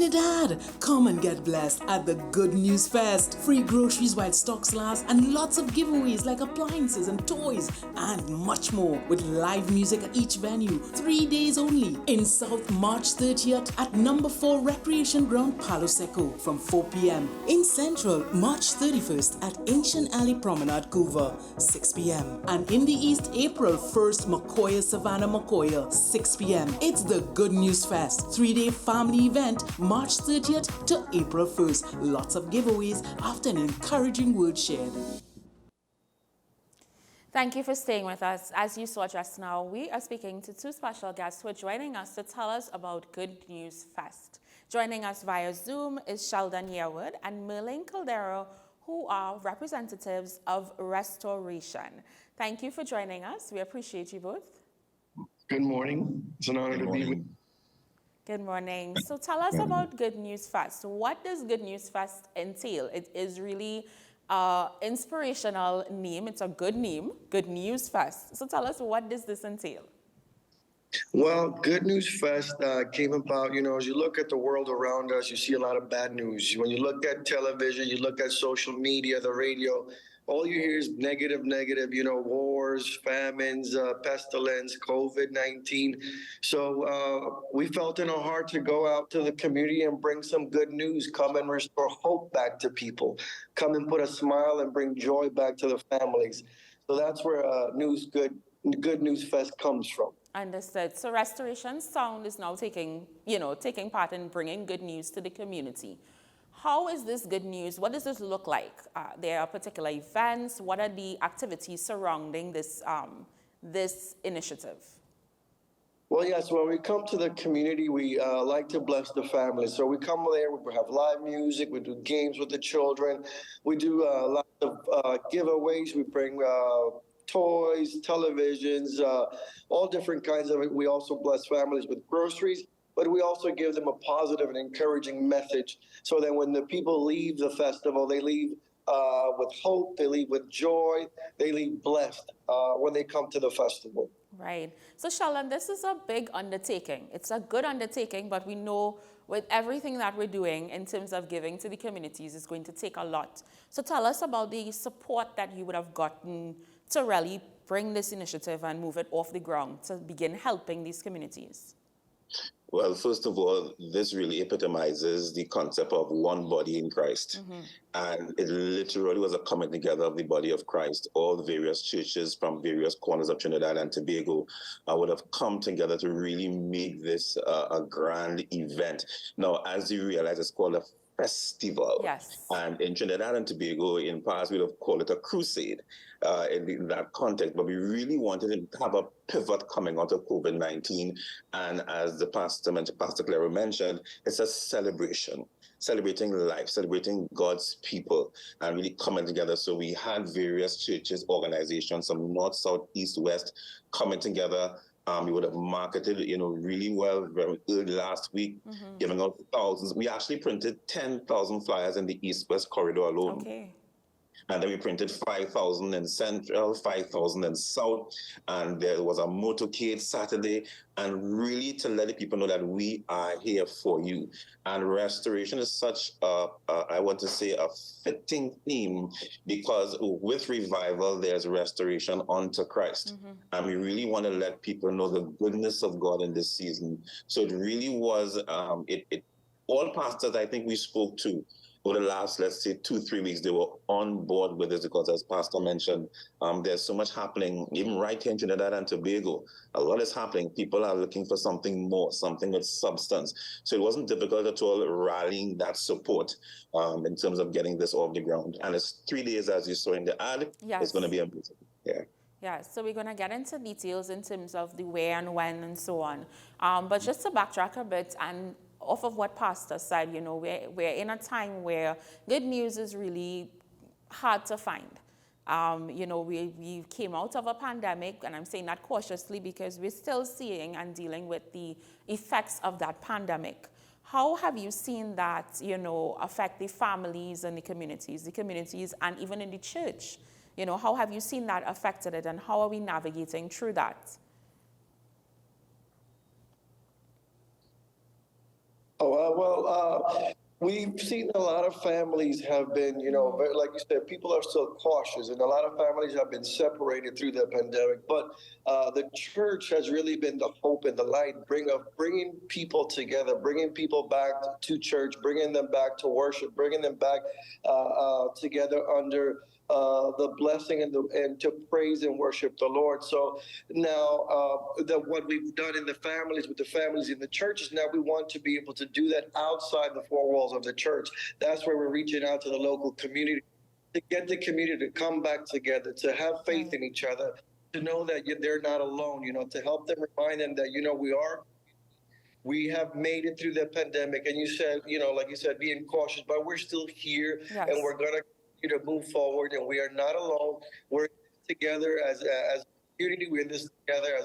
Trinidad, come and get blessed at the Good News Fest. Free groceries while stocks last and lots of giveaways like appliances and toys and much more with live music at each venue. 3 days only in South, March 30th at number 4 Recreation Ground, Palo Seco from 4 p.m. In Central, March 31st at Ancient Alley Promenade, Couva, 6 p.m. And in the East, April 1st, Macoya, Savannah, Macoya, 6 p.m. It's the Good News Fest, 3-day family event, March 30th to April 1st. Lots of giveaways after an encouraging word shared. Thank you for staying with us. As you saw just now, we are speaking to two special guests who are joining us to tell us about Good News Fest. Joining us via Zoom is Sheldon Yearwood and Merlin Calero, who are representatives of Restoration. Thank you for joining us. We appreciate you both. Good morning. It's an honor to be with you. Good morning. So tell us about Good News Fest. What does Good News Fest entail? It is really inspirational name. It's a good name, Good News Fest. So tell us, what does this entail? Well, Good News Fest came about, as you look at the world around us, you see a lot of bad news. When you look at television, you look at social media, the radio, all you hear is negative, wars, famines, pestilence, COVID-19. So we felt in our heart to go out to the community and bring some good news, come and restore hope back to people, come and put a smile and bring joy back to the families. So that's where Good News Fest comes from. Understood. So Restoration Sound is now taking part in bringing good news to the community. How is this good news? What does this look like? There are particular events. What are the activities surrounding this initiative? Well, yes, when we come to the community, we like to bless the family. So we come there, we have live music, we do games with the children, we do lots of giveaways, we bring toys, televisions, all different kinds of it. We also bless families with groceries, but we also give them a positive and encouraging message so that when the people leave the festival, they leave with hope, they leave with joy, they leave blessed when they come to the festival. Right. So Sheldon, this is a big undertaking. It's a good undertaking, but we know with everything that we're doing in terms of giving to the communities, it's going to take a lot. So tell us about the support that you would have gotten to really bring this initiative and move it off the ground to begin helping these communities. Well, first of all, this really epitomizes the concept of one body in Christ. Mm-hmm. And it literally was a coming together of the body of Christ. All the various churches from various corners of Trinidad and Tobago would have come together to really make this a grand event. Now, as you realize, it's called a festival. Yes. And in Trinidad and Tobago, in past, we would have called it a crusade in that context. But we really wanted to have a pivot coming out of COVID-19. And as the Pastor Calero mentioned, it's a celebration, celebrating life, celebrating God's people, and really coming together. So we had various churches, organizations, some north, south, east, west, coming together. We would have marketed, really well very early last week, giving out thousands. We actually printed 10,000 flyers in the east-west corridor alone. Okay. And then we printed 5,000 in Central, 5,000 in South, and there was a motorcade Saturday, and really to let the people know that we are here for you. And restoration is such I want to say, a fitting theme, because with revival, there's restoration unto Christ. Mm-hmm. And we really want to let people know the goodness of God in this season. So it really was, all pastors I think we spoke to, over the last, let's say, 2-3 weeks, they were on board with this because, as Pastor mentioned, there's so much happening, even right here in Trinidad and Tobago. A lot is happening. People are looking for something more, something with substance. So it wasn't difficult at all rallying that support in terms of getting this off the ground. And it's 3 days, as you saw in the ad. Yes. It's going to be amazing. Yeah. Yeah, so we're going to get into details in terms of the where and when and so on. But just to backtrack a bit and off of what Pastor said, we're in a time where good news is really hard to find. We came out of a pandemic, and I'm saying that cautiously because we're still seeing and dealing with the effects of that pandemic. How have you seen that, affect the families and the communities and even in the church? How have you seen that affected it, and how are we navigating through that? We've seen a lot of families have been, very, like you said, people are still cautious, and a lot of families have been separated through the pandemic. But the church has really been the hope and the light, bringing people together, bringing people back to church, bringing them back to worship, bringing them back together under the blessing and to praise and worship the Lord. So now what we've done in the families with the families in the churches, now we want to be able to do that outside the four walls of the church. That's where we're reaching out to the local community to get the community to come back together, to have faith in each other, to know that they're not alone, to help them, remind them that, we have made it through the pandemic. And you said, like you said, being cautious, but we're still here. Yes. And we're going to move forward, and we are not alone. We're together as a community. We're in this together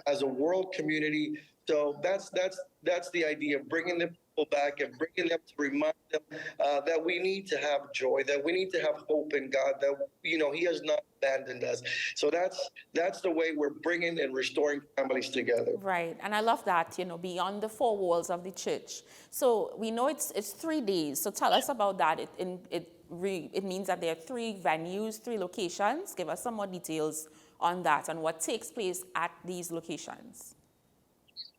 as a world community. So that's the idea of bringing the people back and bringing them to remind them that we need to have joy, that we need to have hope in God, that He has not abandoned us. So that's the way we're bringing and restoring families together. Right, and I love that, beyond the four walls of the church. So we know it's 3 days. So tell us about that. It means that there are 3 venues, 3 locations. Give us some more details on that and what takes place at these locations.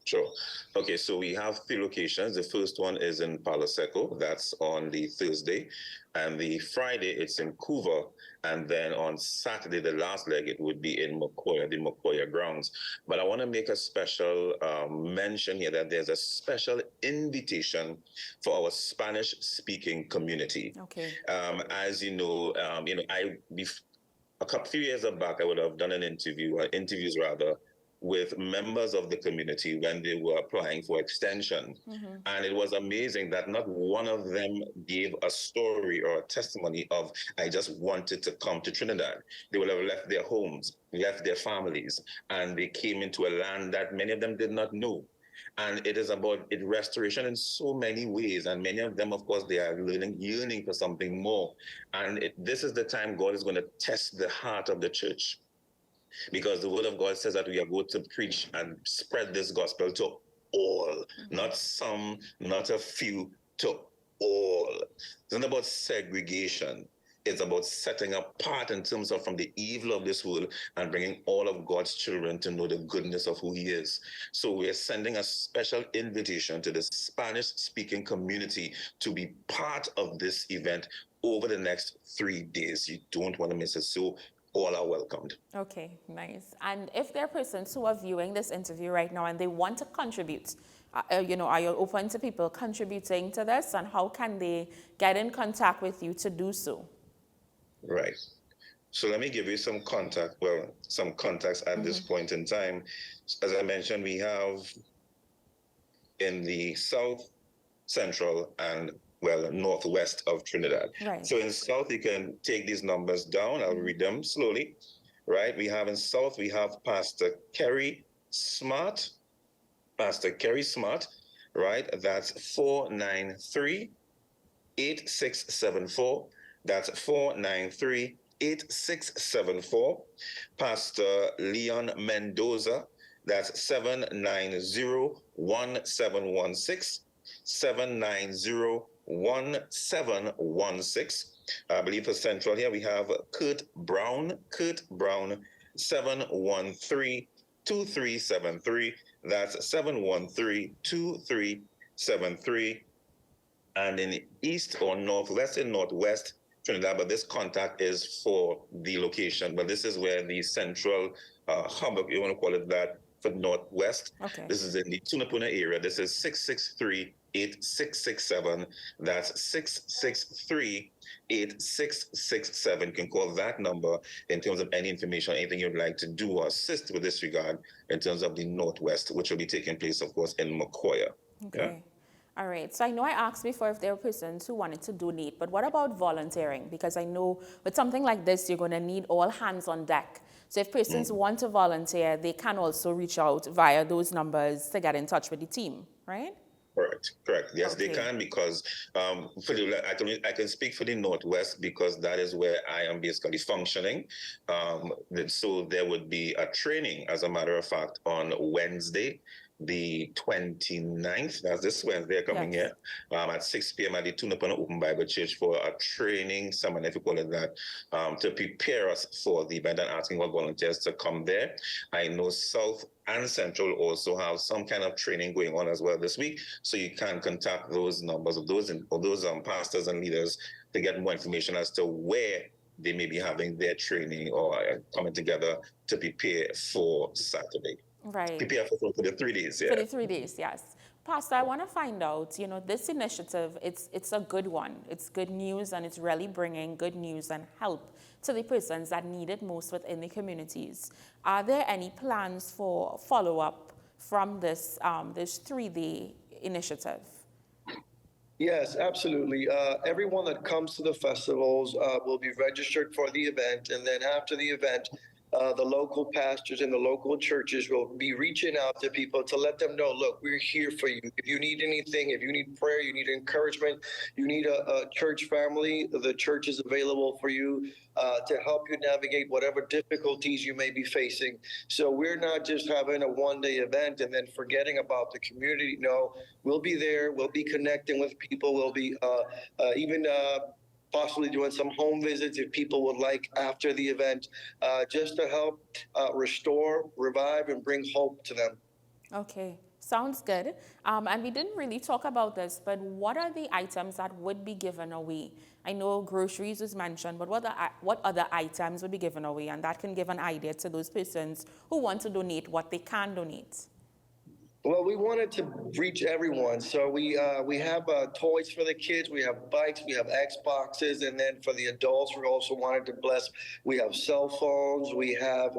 Sure. Okay, so we have 3 locations. The first one is in Palo Seco. That's on the Thursday. And the Friday, it's in Couva. And then on Saturday, the last leg, it would be in Mokoya, the Mokoya grounds. But I want to make a special mention here that there's a special invitation for our Spanish-speaking community. Okay. As you know, a few years back, I would have done interviews with members of the community when they were applying for extension. Mm-hmm. And it was amazing that not one of them gave a story or a testimony of, I just wanted to come to Trinidad. They would have left their homes, left their families, and they came into a land that many of them did not know. And it is about restoration in so many ways. And many of them, of course, they are yearning for something more. And this is the time God is going to test the heart of the church. Because the word of God says that we are going to preach and spread this gospel to all, not some, not a few, to all. It's not about segregation. It's about setting apart in terms of from the evil of this world and bringing all of God's children to know the goodness of who He is. So we're sending a special invitation to the Spanish-speaking community to be part of this event over the next 3 days. You don't want to miss it. So all are welcomed. Okay, nice. And if there are persons who are viewing this interview right now and they want to contribute, are you open to people contributing to this, and how can they get in contact with you to do so? Right. So let me give you some contacts at this point in time. As I mentioned, we have in the south, central, and northwest of Trinidad. Right. So in south, you can take these numbers down. I'll read them slowly. Right. We have in south, we have Pastor Kerry Smart. Right. That's 493-8674. That's 493-8674. Pastor Leon Mendoza. That's 790-1716. 790-1716. I believe for central here we have Kurt Brown, 713-2373. That's 713-2373. And in the east or northwest and northwest Trinidad, but this contact is for the location. But this is where the central hub, if you want to call it that, for northwest. Okay. This is in the Tunapuna area. This is 663-8667. That's 663-8667. You can call that number in terms of any information, anything you'd like to do or assist with this regard in terms of the Northwest, which will be taking place, of course, in Mokoya. Okay. Yeah? All right. So I know I asked before if there were persons who wanted to donate, but what about volunteering? Because I know with something like this, you're going to need all hands on deck. So if persons want to volunteer, they can also reach out via those numbers to get in touch with the team, right? Correct. Yes, okay. They can, because I can speak for the Northwest because that is where I am basically functioning. So there would be a training, as a matter of fact, on Wednesday. the 29th, that's this Wednesday coming Yes. here, at 6 p.m. at the Tune Up on Open Bible Church for a training seminar, if you call it that, to prepare us for the event and asking for volunteers to come there. I know South and Central also have some kind of training going on as well this week, so you can contact those numbers of those pastors and leaders to get more information as to where they may be having their training or coming together to prepare for Saturday. Right. Prepare for the 3 days, yeah. For the 3 days, yes. Pastor, I want to find out, this initiative, it's a good one. It's good news, and it's really bringing good news and help to the persons that need it most within the communities. Are there any plans for follow-up from this 3-day initiative? Yes, absolutely. Everyone that comes to the festivals will be registered for the event, and then after the event, the local pastors and the local churches will be reaching out to people to let them know, look, we're here for you. If you need anything, if you need prayer, you need encouragement, you need a church family, the church is available for you to help you navigate whatever difficulties you may be facing. So we're not just having a one-day event and then forgetting about the community. No, we'll be there. We'll be connecting with people. We'll be even possibly doing some home visits if people would like after the event, just to help restore, revive, and bring hope to them. Okay, sounds good. And we didn't really talk about this, but what are the items that would be given away? I know groceries was mentioned, but what other items would be given away? And that can give an idea to those persons who want to donate what they can donate. Well, we wanted to reach everyone, so we have toys for the kids, we have bikes, we have Xboxes, and then for the adults, we also wanted to bless. We have cell phones, we have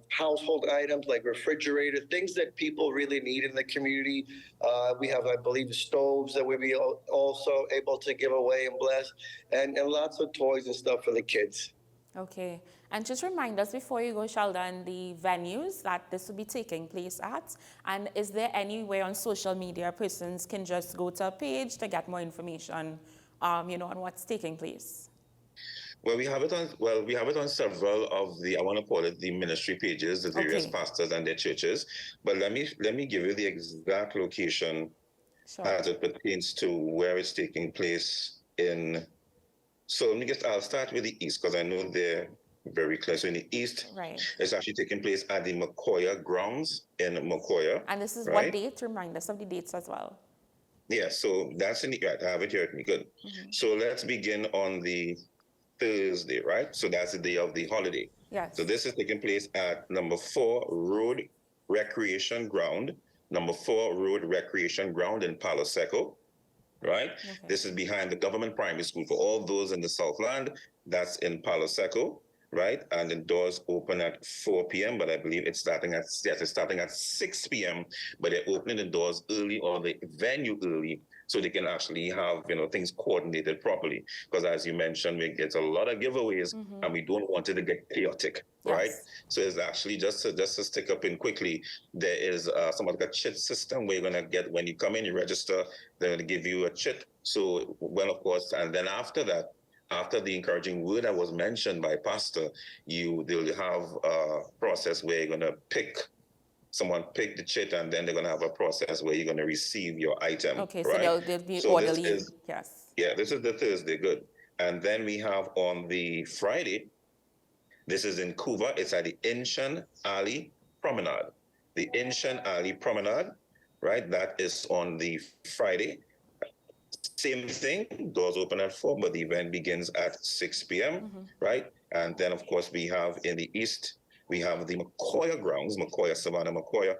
household items like refrigerator, things that people really need in the community. We have, I believe, stoves that we'll be also able to give away and bless, and lots of toys and stuff for the kids. Okay, and just remind us before you go, Sheldon, the venues that this will be taking place at, and is there anywhere on social media persons can just go to a page to get more information, on what's taking place? Well, we have it on several of the, I want to call it the ministry pages, the various pastors and their churches. But let me give you the exact location as it pertains to where it's taking place in. So I'll start with the east because I know they're very close. So in the east, it's actually taking place at the Macoya grounds in Macoya. And this is what date? Remind us of the dates as well. Yeah, so that's in the, right, I have it here with me, good. Mm-hmm. So let's begin on the Thursday, right? So that's the day of the holiday. Yes. So this is taking place at number 4 Road Recreation Ground, number 4 Road Recreation Ground in Palo Seco. Right? Okay. This is behind the government primary school. For all those in the Southland, that's in Palo Seco, right? And the doors open at 4 p.m., but I believe it's starting at 6 p.m., but they're opening the doors early or the venue early so they can actually have, things coordinated properly. Because as you mentioned, we get a lot of giveaways and we don't want it to get chaotic, right? So it's actually just to stick up in quickly, there is somewhat like a chit system where you're going to get, when you come in, you register, they're going to give you a chit. So, well, of course, and then after that, after the encouraging word that was mentioned by Pastor, they'll have a process where you're going to someone pick the chit, and then they're going to have a process where you're going to receive your item. Okay, right? So they'll be orderly. Yes. Yeah, this is the Thursday, good. And then we have on the Friday, this is in Cuba, it's at the Inshan Ali Promenade. The Inshan Ali Promenade, right? That is on the Friday. Same thing, doors open at 4, but the event begins at 6 p.m., right? And then, of course, we have in the east, we have the Macoya grounds, Macoya, Savannah, Macoya.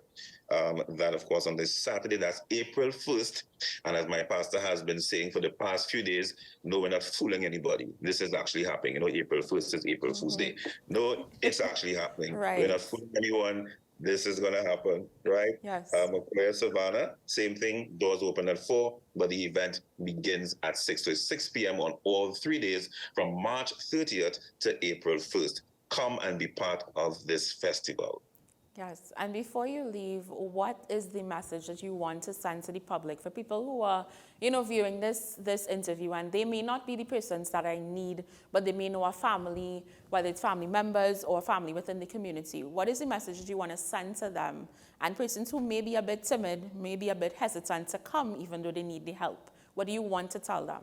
That, of course, on this Saturday, that's April 1st. And as my pastor has been saying for the past few days, no, we're not fooling anybody. This is actually happening. April 1st is April Fool's Day. No, it's actually happening. Right. We're not fooling anyone. This is going to happen, right? Yes. Macoya, Savannah, same thing. Doors open at 4, but the event begins at 6. So it's 6 p.m. on all 3 days from March 30th to April 1st. Come and be part of this festival. Yes, and before you leave, what is the message that you want to send to the public for people who are, viewing this interview and they may not be the persons that I need, but they may know a family, whether it's family members or family within the community. What is the message that you want to send to them and persons who may be a bit timid, may be a bit hesitant to come even though they need the help? What do you want to tell them?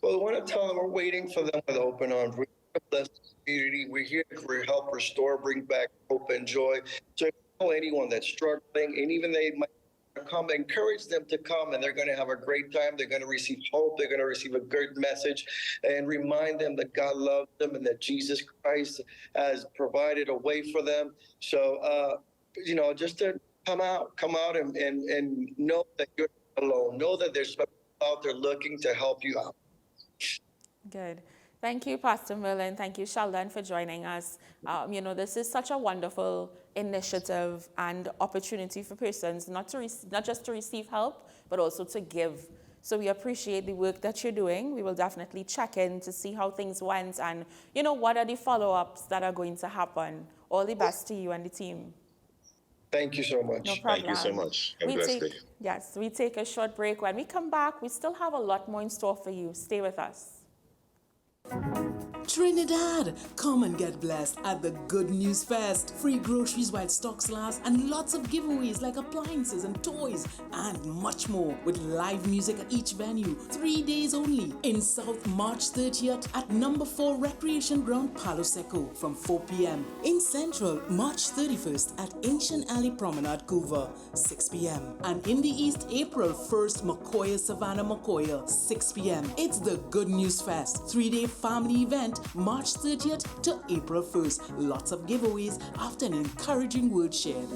Well, I want to tell them we're waiting for them with open arms. We're here to bless the community. We're here to help restore, bring back hope and joy. So if you know anyone that's struggling, and even they might come, encourage them to come, and they're going to have a great time. They're going to receive hope. They're going to receive a good message, and remind them that God loves them and that Jesus Christ has provided a way for them. So, just to come out and know that you're not alone. Know that there's people out there looking to help you out. Good. Thank you, Pastor Merlin. Thank you, Sheldon, for joining us. This is such a wonderful initiative and opportunity for persons not just to receive help, but also to give. So we appreciate the work that you're doing. We will definitely check in to see how things went and, what are the follow-ups that are going to happen. All the best to you and the team. Thank you so much. No problem. Thank you so much. Have a blessed day. Yes, we take a short break. When we come back, we still have a lot more in store for you. Stay with us. Trinidad, come and get blessed at the Good News Fest. Free groceries while stocks last and lots of giveaways like appliances and toys and much more with live music at each venue. 3 days only in South, March 30th at number 4 Recreation Ground, Palo Seco from 4 p.m. In Central, March 31st at Ancient Alley Promenade, Couva, 6 p.m. And in the East, April 1st, Macoya, Savannah, Macoya, 6 p.m. It's the Good News Fest, 3-day family event, March 30th to April 1st. Lots of giveaways after an encouraging word shared.